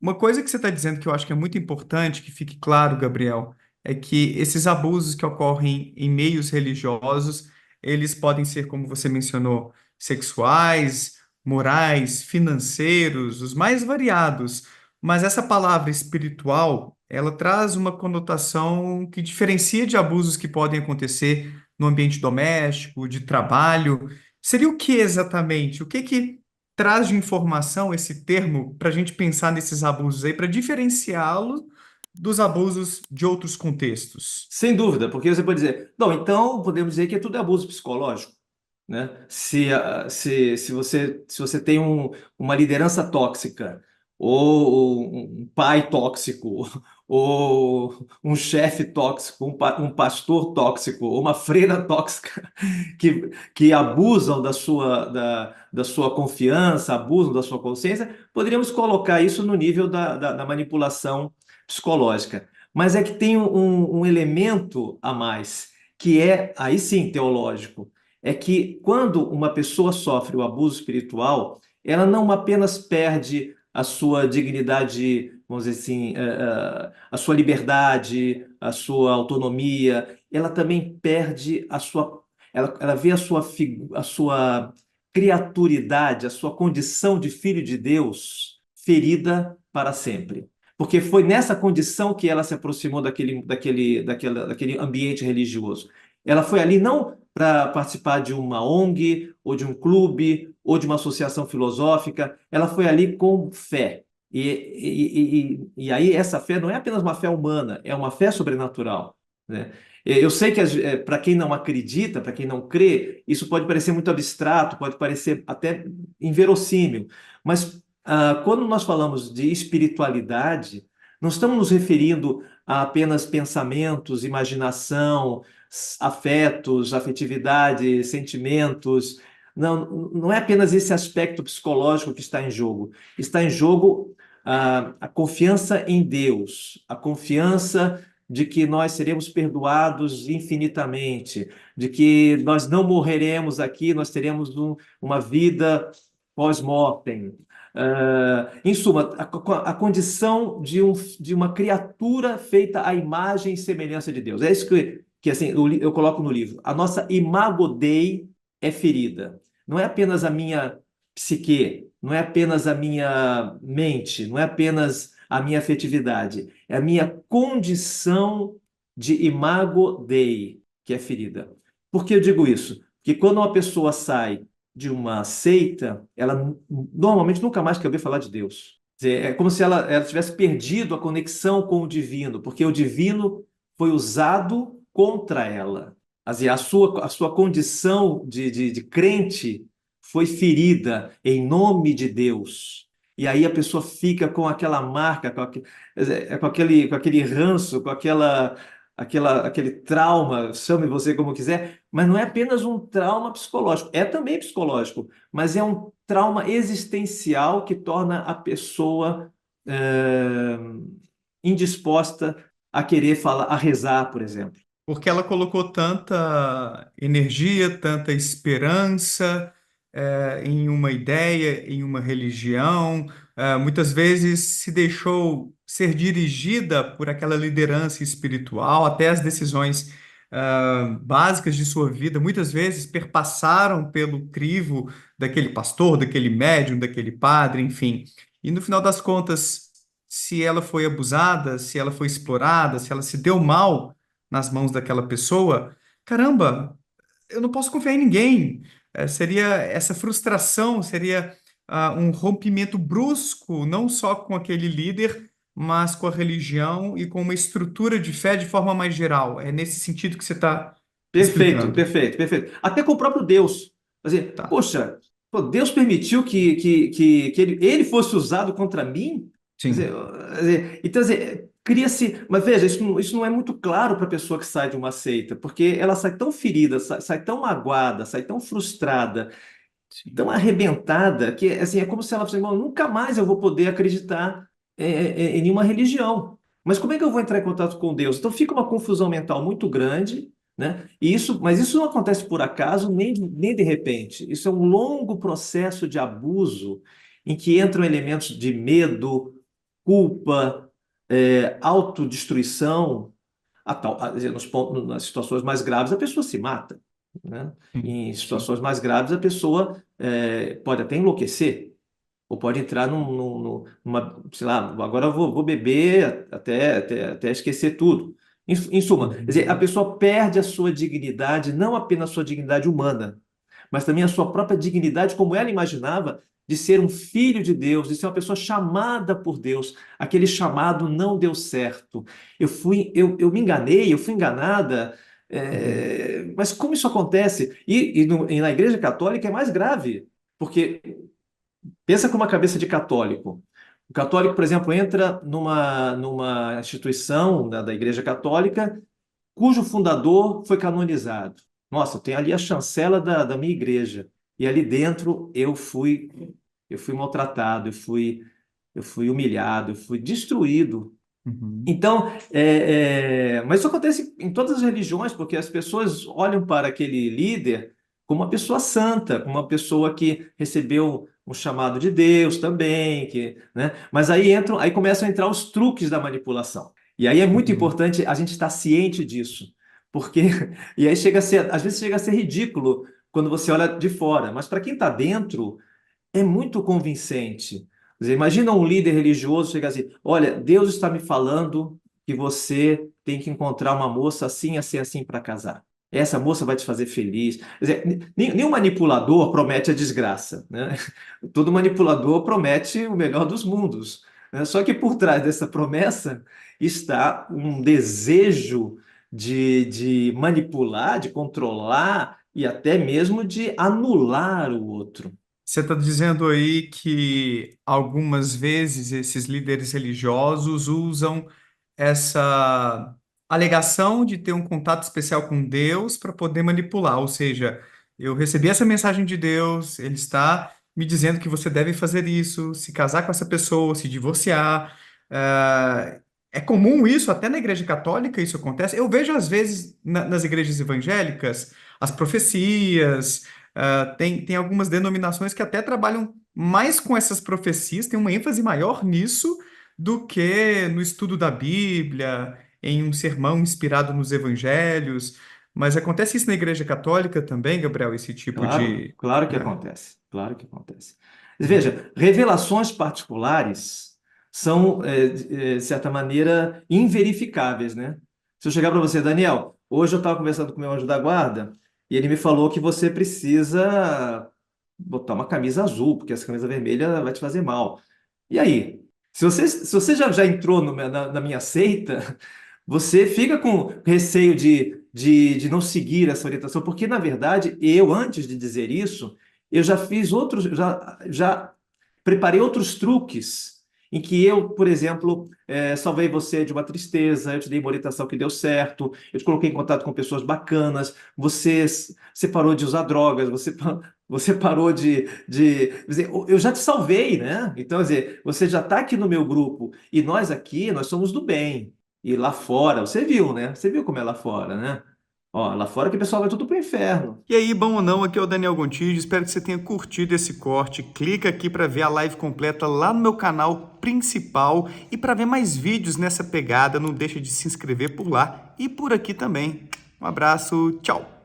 Uma coisa que você está dizendo que eu acho que é muito importante que fique claro, Gabriel, é que esses abusos que ocorrem em meios religiosos, eles podem ser, como você mencionou, sexuais, morais, financeiros, os mais variados. Mas essa palavra espiritual, ela traz uma conotação que diferencia de abusos que podem acontecer no ambiente doméstico, de trabalho. Seria o que exatamente? O que que traz de informação esse termo para a gente pensar nesses abusos aí, para diferenciá-lo dos abusos de outros contextos? Sem dúvida, porque você pode dizer, não, então podemos dizer que tudo é abuso psicológico, né? Se você tem uma liderança tóxica, ou um pai tóxico, ou um chefe tóxico, um pastor tóxico, ou uma freira tóxica, que abusam da sua confiança, abusam da sua consciência, poderíamos colocar isso no nível da manipulação psicológica. Mas é que tem um elemento a mais, que é, aí sim, teológico, é que quando uma pessoa sofre o abuso espiritual, ela não apenas perde a sua dignidade, vamos dizer assim, a sua liberdade, a sua autonomia, ela também perde ela vê a sua criaturidade, a sua condição de filho de Deus ferida para sempre. Porque foi nessa condição que ela se aproximou daquele ambiente religioso. Ela foi ali não para participar de uma ONG, ou de um clube, ou de uma associação filosófica, ela foi ali com fé. E aí essa fé não é apenas uma fé humana, é uma fé sobrenatural, né? Eu sei que para quem não acredita, para quem não crê, isso pode parecer muito abstrato, pode parecer até inverossímil, mas quando nós falamos de espiritualidade, não estamos nos referindo a apenas pensamentos, imaginação, afetos, afetividade, sentimentos. Não, não é apenas esse aspecto psicológico que está em jogo. Está em jogo a confiança em Deus, a confiança de que nós seremos perdoados infinitamente, de que nós não morreremos aqui, nós teremos uma vida pós-mortem. Em suma, a condição de uma criatura feita à imagem e semelhança de Deus. É isso que assim, eu coloco no livro. A nossa imago Dei é ferida. Não é apenas a minha psique, não é apenas a minha mente, não é apenas a minha afetividade, é a minha condição de imago Dei que é ferida. Por que eu digo isso? Porque quando uma pessoa sai de uma seita, ela normalmente nunca mais quer ouvir falar de Deus. Quer dizer, é como se ela tivesse perdido a conexão com o divino, porque o divino foi usado contra ela. Quer dizer, a sua condição de crente foi ferida em nome de Deus. E aí a pessoa fica com aquela marca, com aquele ranço, aquele trauma, chame você como quiser, mas não é apenas um trauma psicológico, é também psicológico, mas é um trauma existencial que torna a pessoa eh, indisposta a querer falar, a rezar, por exemplo. Porque ela colocou tanta energia, tanta esperança, em uma ideia, em uma religião, muitas vezes se deixou ser dirigida por aquela liderança espiritual, até as decisões, básicas de sua vida, muitas vezes perpassaram pelo crivo daquele pastor, daquele médium, daquele padre, enfim. E no final das contas, se ela foi abusada, se ela foi explorada, se ela se deu mal nas mãos daquela pessoa, caramba, eu não posso confiar em ninguém. Seria essa frustração, seria um rompimento brusco, não só com aquele líder, mas com a religião e com uma estrutura de fé de forma mais geral. É nesse sentido que você está Perfeito, explicando. perfeito, perfeito. Até com o próprio Deus. Quer dizer, Tá. poxa, pô, Deus permitiu que ele fosse usado contra mim? Sim. Então, cria-se. Mas veja, isso não é muito claro para a pessoa que sai de uma seita, porque ela sai tão ferida, sai tão magoada, sai tão frustrada, Sim. tão arrebentada, que assim, é como se ela fosse, "Bom, nunca mais eu vou poder acreditar em nenhuma religião. Mas como é que eu vou entrar em contato com Deus? Então fica uma confusão mental muito grande, né? Mas isso não acontece por acaso, nem de repente. Isso é um longo processo de abuso em que entram elementos de medo, culpa, autodestruição, nas situações mais graves, a pessoa se mata, né? Sim, Em sim. situações mais graves, a pessoa pode até enlouquecer, ou pode entrar numa, sei lá, agora eu vou beber até esquecer tudo. Em suma, quer dizer, a Uhum, pessoa perde a sua dignidade, não apenas a sua dignidade humana, mas também a sua própria dignidade, como ela imaginava, de ser um filho de Deus, de ser uma pessoa chamada por Deus. Aquele chamado não deu certo. Eu me enganei, eu fui enganada. uhum. Mas como isso acontece? E na Igreja Católica é mais grave, porque pensa com uma cabeça de católico. O católico, por exemplo, entra numa instituição da Igreja Católica cujo fundador foi canonizado. Nossa, tem ali a chancela da minha igreja. E ali dentro eu fui maltratado, eu fui humilhado, eu fui destruído. Uhum. Então, mas isso acontece em todas as religiões, porque as pessoas olham para aquele líder como uma pessoa santa, como uma pessoa que recebeu um chamado de Deus também, né? Mas aí começam a entrar os truques da manipulação. E aí é muito Uhum. importante a gente estar ciente disso, porque e aí às vezes chega a ser ridículo quando você olha de fora, mas para quem está dentro é muito convincente. Quer dizer, imagina um líder religioso chegar assim: olha, Deus está me falando que você tem que encontrar uma moça assim, assim, assim para casar. Essa moça vai te fazer feliz. Quer dizer, nenhum manipulador promete a desgraça, né? Todo manipulador promete o melhor dos mundos, né? Só que por trás dessa promessa está um desejo de manipular, de controlar e até mesmo de anular o outro. Você está dizendo aí que algumas vezes esses líderes religiosos usam essa alegação de ter um contato especial com Deus para poder manipular. Ou seja, eu recebi essa mensagem de Deus, ele está me dizendo que você deve fazer isso, se casar com essa pessoa, se divorciar. É comum isso, até na Igreja Católica isso acontece. Eu vejo às vezes nas igrejas evangélicas as profecias. Tem algumas denominações que até trabalham mais com essas profecias, tem uma ênfase maior nisso do que no estudo da Bíblia, em um sermão inspirado nos evangelhos. Mas acontece isso na Igreja Católica também, Gabriel, esse tipo Claro, de. claro que É, acontece, claro que acontece. uhum, Veja, revelações particulares são, de certa maneira, inverificáveis, né? Se eu chegar para você, Daniel, hoje eu estava conversando com o meu anjo da guarda e ele me falou que você precisa botar uma camisa azul, porque essa camisa vermelha vai te fazer mal. E aí? Se você já entrou na minha seita, você fica com receio de não seguir essa orientação, porque, na verdade, eu, antes de dizer isso, eu já fiz outros, já preparei outros truques em que eu, por exemplo, salvei você de uma tristeza, eu te dei uma orientação que deu certo, eu te coloquei em contato com pessoas bacanas, você parou de usar drogas, você parou quer dizer, eu já te salvei, né? Então, quer dizer, você já está aqui no meu grupo e nós aqui, nós somos do bem. E lá fora, você viu, né? Você viu como é lá fora, né? Ó, lá fora que o pessoal vai tudo pro inferno. E aí, bom ou não, aqui é o Daniel Gontijo. Espero que você tenha curtido esse corte. Clica aqui para ver a live completa lá no meu canal principal e para ver mais vídeos nessa pegada. Não deixa de se inscrever por lá e por aqui também. Um abraço, tchau.